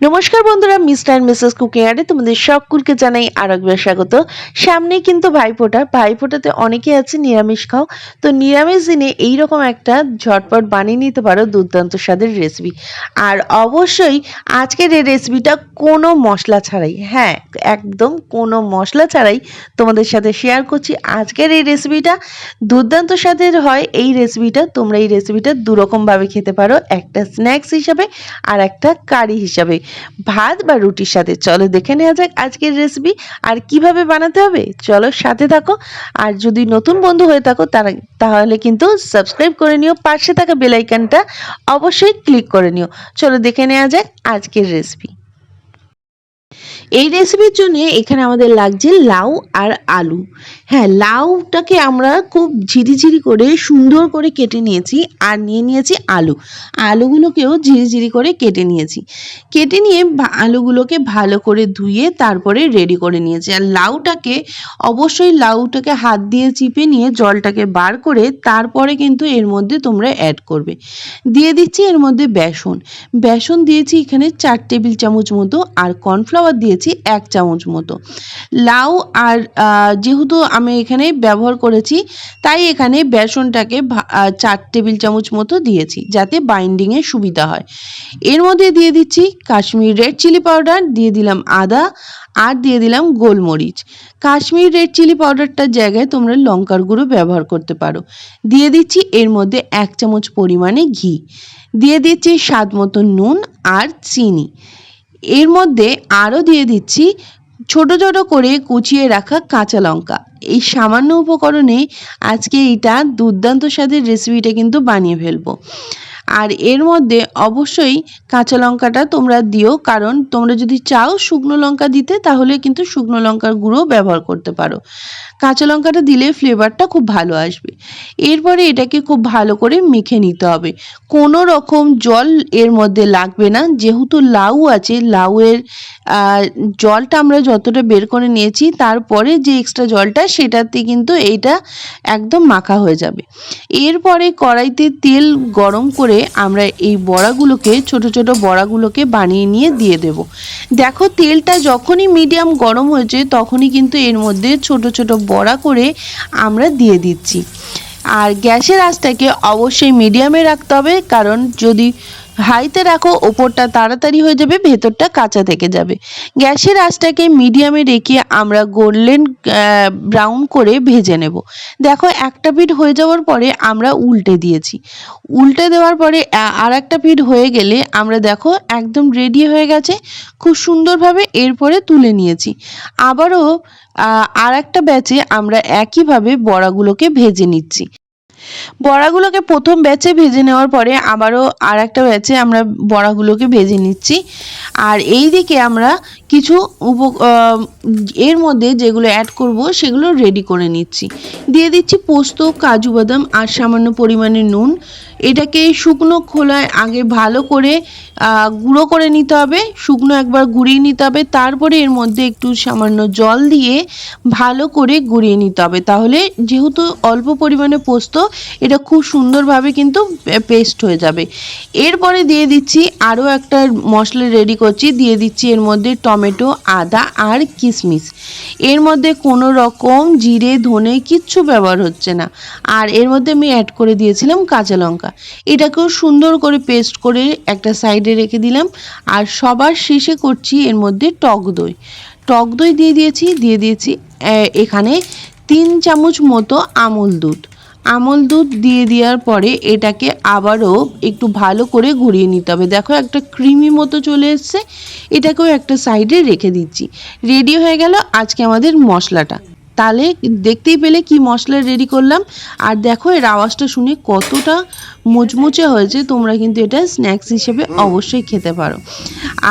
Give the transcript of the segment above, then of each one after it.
নমস্কার বন্ধুরা, mister Mrs cooking আর্টে তোমাদের সকলকে জানাই আরেকবার স্বাগত। সামনেই কিন্তু ভাইফোঁটাতে অনেকে আছে নিরামিষ খাও, তো নিরামিষ দিনে এইরকম একটা ঝটপট বানিয়ে নিতে পারো দুর্দান্ত স্বাদের রেসিপি। আর অবশ্যই আজকের এই রেসিপিটা কোনো মশলা ছাড়াই, হ্যাঁ একদম কোনো মশলা ছাড়াই তোমাদের সাথে শেয়ার করছি। আজকের এই রেসিপিটা দুর্দান্ত স্বাদের হয়। এই রেসিপিটা তোমরা এই রেসিপিটা দুরকমভাবে খেতে পারো, একটা স্ন্যাক্স হিসাবে আর একটা কারি হিসাবে, ভাত বা রুটির সাথে। চলো দেখে নেওয়া যাক আজকের রেসিপি আর কিভাবে বানাতে হবে। চলো সাথে থাকো। আর যদি নতুন বন্ধু হয়ে থাকো তাহলে কিন্তু সাবস্ক্রাইব করে নিও, পাশে থাকা বেল আইকনটা অবশ্যই ক্লিক করে নিও। চলো দেখে নেওয়া যাক আজকের রেসিপি। এই রেসিপির জন্য এখানে আমাদের লাগছে লাউ আর আলু। হ্যাঁ, লাউটাকে আমরা খুব ঝিরিঝিরি করে সুন্দর করে কেটে নিয়েছি, আর নিয়েছি আলুগুলোকেও ঝিরিঝিরি করে কেটে নিয়েছি। কেটে নিয়ে আলুগুলোকে ভালো করে ধুয়ে তারপরে রেডি করে নিয়েছি। আর লাউটাকে হাত দিয়ে চিপে নিয়ে জলটাকে বার করে তারপরে কিন্তু এর মধ্যে তোমরা অ্যাড করবে। দিয়ে দিচ্ছি এর মধ্যে বেসন দিয়েছি এখানে 4 টেবিল চামচ মতো, আর কর্নফ্লাওয়ার দিয়েছি 1 চামচ মতো। লাউ আর যেহেতু আমি এখানে ব্যবহার করেছি তাই এখানে বেসনটাকে 4 টেবিল চামচ মতো দিয়েছি যাতে বাইন্ডিংয়ের সুবিধা হয়। এর মধ্যে দিয়ে দিচ্ছি কাশ্মীরি রেড চিলি পাউডার, দিয়ে দিলাম আদা, আর দিয়ে দিলাম গোলমরিচ। কাশ্মীরি রেড চিলি পাউডারটার জায়গায় তোমরা লঙ্কার গুঁড়ো ব্যবহার করতে পারো। দিয়ে দিচ্ছি এর মধ্যে 1 চামচ পরিমাণে ঘি, দিয়ে দিচ্ছি স্বাদ মতো নুন আর চিনি। এর মধ্যে আরও দিয়ে দিচ্ছি ছোট ছোট করে কুচিয়ে রাখা কাঁচা লঙ্কা। এই সামান্য উপকরণে আজকে এইটা দুর্দান্ত স্বাদের রেসিপিটা কিন্তু বানিয়ে ফেলবো। আর এর মধ্যে অবশ্যই কাঁচা লঙ্কাটা তোমরা দিও, কারণ তোমরা যদি চাও শুকনো লঙ্কা দিতে তাহলে কিন্তু শুকনো লঙ্কার গুঁড়ো ব্যবহার করতে পারো। কাঁচা লঙ্কাটা দিলে ফ্লেভারটা খুব ভালো আসবে। এরপরে এটাকে খুব ভালো করে মেখে নিতে হবে। কোনো রকম জল এর মধ্যে লাগবে না, যেহেতু লাউ আছে, লাউয়ের জলটা আমরা যতটা বের করে নিয়েছি তারপরে যে এক্সট্রা জলটা সেটাতে কিন্তু এইটা একদম মাখা হয়ে যাবে। এরপরে কড়াইতে তেল গরম করে আমরা এই বড়াগুলোকে ছোট ছোট বড়াগুলোকে বানিয়ে নিয়ে দিয়ে দেব। দেখো তেলটা যখনই মিডিয়াম গরম হয়েছে তখনই কিন্তু এর মধ্যে ছোট ছোট বড়া করে আমরা দিয়ে দিচ্ছি। আর গ্যাসের আঁচটাকে অবশ্যই মিডিয়ামে রাখতে হবে, কারণ যদি হাইতে রাখো ওপরটা তাড়াতাড়ি হয়ে যাবে, ভেতরটা কাঁচা থেকে যাবে। গ্যাসের আঁচটাকে মিডিয়ামে রেখে আমরা গোল্ডেন ব্রাউন করে ভেজে নেব। দেখো একটা পিঠ হয়ে যাওয়ার পরে আমরা উল্টে দিয়েছি। উল্টে দেওয়ার পরে আর একটা পিঠ হয়ে গেলে আমরা দেখো একদম রেডি হয়ে গেছে খুব সুন্দরভাবে। এরপরে তুলে নিয়েছি। আবারও আর একটা ব্যাচে আমরা একইভাবে বড়াগুলোকে ভেজে নিচ্ছি। বড়াগুলোকে প্রথম ব্যাচে ভেজে নেওয়ার পরে আবারও আর একটা ব্যাচে আমরা বড়াগুলোকে ভেজে নিচ্ছি। আর এই দিকে আমরা কিছু এর মধ্যে যেগুলো অ্যাড করব সেগুলো রেডি করে নিচ্ছি। দিয়ে দিচ্ছি পোস্ত, কাজু বাদাম আর সামান্য পরিমাণে নুন। এটাকে শুকনো খোলায় আগে ভালো করে গুঁড়ো করে নিতে হবে, শুকনো একবার গুঁড়িয়ে নিতে হবে, তারপরে এর মধ্যে একটু সামান্য জল দিয়ে ভালো করে গুঁড়িয়ে নিতে হবে। তাহলে যেহেতু অল্প পরিমাণে পোস্ত, এটা খুব সুন্দরভাবে কিন্তু পেস্ট হয়ে যাবে। এরপরে দিয়ে দিচ্ছি আরও একটা মশলা রেডি করছি। দিয়ে দিচ্ছি এর মধ্যে টমেটো, আদা আর কিশমিশ। এর মধ্যে কোনো রকম জিরে ধনে কিচ্ছু ব্যবহার হচ্ছে না। আর এর মধ্যে আমি অ্যাড করে দিয়েছিলাম কাঁচা লঙ্কা। এটাকেও সুন্দর করে পেস্ট করে একটা সাইডে রেখে দিলাম। আর সবার শেষে করছি এর মধ্যে টক দই দিয়ে দিয়েছি এখানে 3 চামচ মতো আমল দুধ দিয়ে দেওয়ার পরে এটাকে আবারও একটু ভালো করে ঘুরিয়ে নিতে হবে। দেখো একটা ক্রিমি মতো চলে এসছে। এটাকেও একটা সাইডে রেখে দিচ্ছি। রেডি হয়ে গেল আজকে আমাদের মশলাটা। তাহলে দেখতেই পেলে কি মশলা রেডি করলাম। আর দেখো এর আওয়াজটা শুনে কতটা মুচমুচে হয়েছে। তোমরা কিন্তু এটা স্ন্যাক্স হিসেবে অবশ্যই খেতে পারো।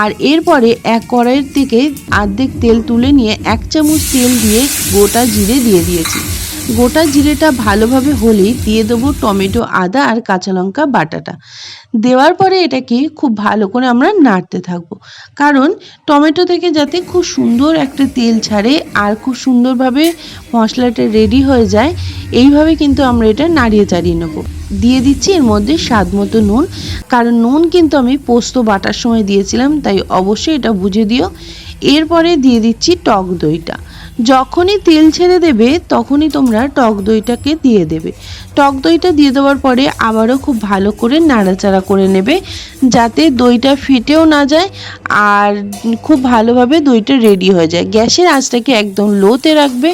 আর এরপরে এক কড়াইয়ের থেকে অর্ধেক তেল তুলে নিয়ে 1 চামচ তেল দিয়ে গোটা জিরে দিয়ে দিয়েছি। গোটা জিরেটা ভালোভাবে হলেই দিয়ে দেবো টমেটো, আদা আর কাঁচা লঙ্কা বাটাটা। দেওয়ার পরে এটাকে খুব ভালো করে আমরা নাড়তে থাকবো, কারণ টমেটো থেকে যাতে খুব সুন্দর একটা তেল ছাড়ে আর খুব সুন্দরভাবে মশলাটা রেডি হয়ে যায়, এইভাবে কিন্তু আমরা এটা নাড়িয়ে চাড়িয়ে নেবো। দিয়ে দিচ্ছি এর মধ্যে স্বাদ মতো নুন, কারণ নুন কিন্তু আমি পোস্ত বাটার সময় দিয়েছিলাম, তাই অবশ্যই এটা বুঝে দিও। এরপরে দিয়ে দিচ্ছি টক দইটা। যখনই তেল ছেড়ে দেবে তখনই তোমরা টক দইটাকে দিয়ে দেবে। টক দইটা দিয়ে দেওয়ার পরে আবারও খুব ভালো করে নাড়াচাড়া করে নেবে, যাতে দইটা ফেটেও না যায় আর খুব ভালোভাবে দইটা রেডি হয়ে যায়। গ্যাসের আঁচটাকে একদম লোতে রাখবে,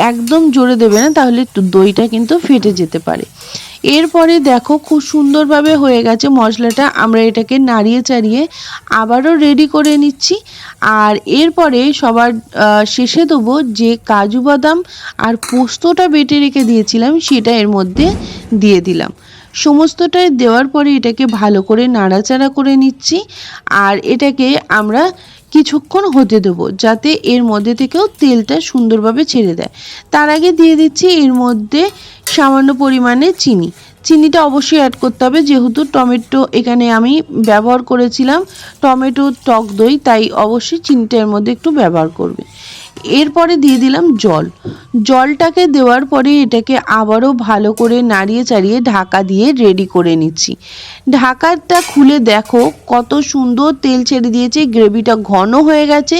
একদম জোরে দেবে না, তাহলে দইটা কিন্তু ফেটে যেতে পারে। এরপরে দেখো খুব সুন্দরভাবে হয়ে গেছে মশলাটা, আমরা এটাকে নাড়িয়ে চাড়িয়ে আবারও রেডি করে নিচ্ছি। আর এরপরে সবার শেষে দেবো যে কাজু বাদাম আর পোস্তটা বেটে রেখে দিয়েছিলাম, সেটা এর মধ্যে দিয়ে দিলাম। সমস্তটাই দেওয়ার পরে এটাকে ভালো করে নাড়াচাড়া করে নিচ্ছি, আর এটাকে আমরা কিছুক্ষণ হতে দেবো, যাতে এর মধ্যে থেকেও তেলটা সুন্দরভাবে ছেড়ে দেয়। তার আগে দিয়ে দিচ্ছি এর মধ্যে সামান্য পরিমাণে চিনি। চিনিটা অবশ্যই অ্যাড করতে হবে, যেহেতু টমেটো এখানে আমি ব্যবহার করেছিলাম টমেটো টক দই, তাই অবশ্যই চিনিটা এর মধ্যে একটু ব্যবহার করবে। এরপরে দিয়ে দিলাম জল। জলটাকে দেওয়ার পরে এটাকে আবারও ভালো করে নাড়িয়ে চাড়িয়ে ঢাকা দিয়ে রেডি করে নিচ্ছি। ঢাকাটা খুলে দেখো কত সুন্দর তেল ছেড়ে দিয়েছে, গ্রেভিটা ঘন হয়ে গেছে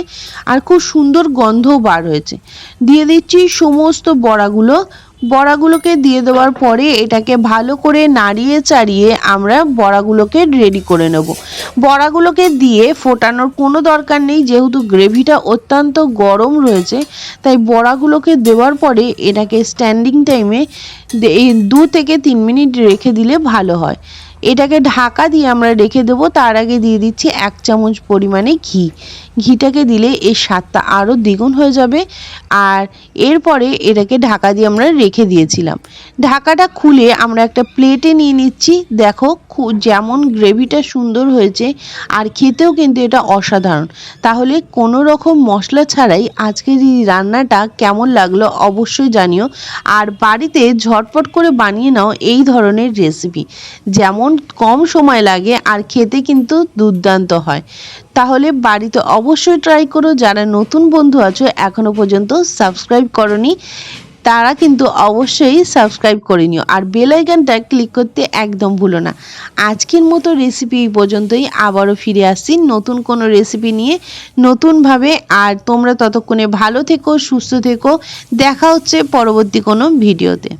আর খুব সুন্দর গন্ধও বার হয়েছে। দিয়ে দিচ্ছি সমস্ত বড়াগুলোকে দিয়ে দেওয়ার পরে এটাকে ভালো করে নাড়িয়ে চাড়িয়ে আমরা বড়াগুলোকে রেডি করে নেব। বড়াগুলোকে দিয়ে ফোটানোর কোনো দরকার নেই, যেহেতু গ্রেভিটা অত্যন্ত গরম রয়েছে, তাই বড়াগুলোকে দেওয়ার পরে এটাকে স্ট্যান্ডিং টাইমে 2 থেকে 3 মিনিট রেখে দিলে ভালো হয়। এটাকে ঢাকা দিয়ে আমরা রেখে দেবো। তার আগে দিয়ে দিচ্ছি 1 চামচ পরিমাণে ঘি। ঘিটাকে দিলে এর স্বাদটা আরও দ্বিগুণ হয়ে যাবে। আর এরপরে এটাকে ঢাকা দিয়ে আমরা রেখে দিয়েছিলাম। ঢাকাটা খুলে আমরা একটা প্লেটে নিয়ে নিচ্ছি। দেখো যেমন গ্রেভিটা সুন্দর হয়েছে আর খেতেও কিন্তু এটা অসাধারণ। তাহলে কোনো রকম মশলা ছাড়াই আজকের এই রান্নাটা কেমন লাগলো অবশ্যই জানিও। আর বাড়িতে ঝটপট করে বানিয়ে নাও এই ধরনের রেসিপি, যেমন কম সময় লাগে আর খেতে কিন্তু দুর্দান্ত হয়। তাহলে বাড়িতে অবশ্যই ট্রাই করো। যারা নতুন বন্ধু আছো এখনো পর্যন্ত সাবস্ক্রাইব করনি, তারা কিন্তু অবশ্যই সাবস্ক্রাইব করে নিও আর বেল আইকনটা ক্লিক করতে একদম ভুলো না। আজকের মতো রেসিপি এই পর্যন্তই, আবারও ফিরে আসছি নতুন কোনো রেসিপি নিয়ে নতুনভাবে। আর তোমরা ততক্ষণে ভালো থেকো, সুস্থ থেকো, দেখা হচ্ছে পরবর্তী কোনো ভিডিওতে।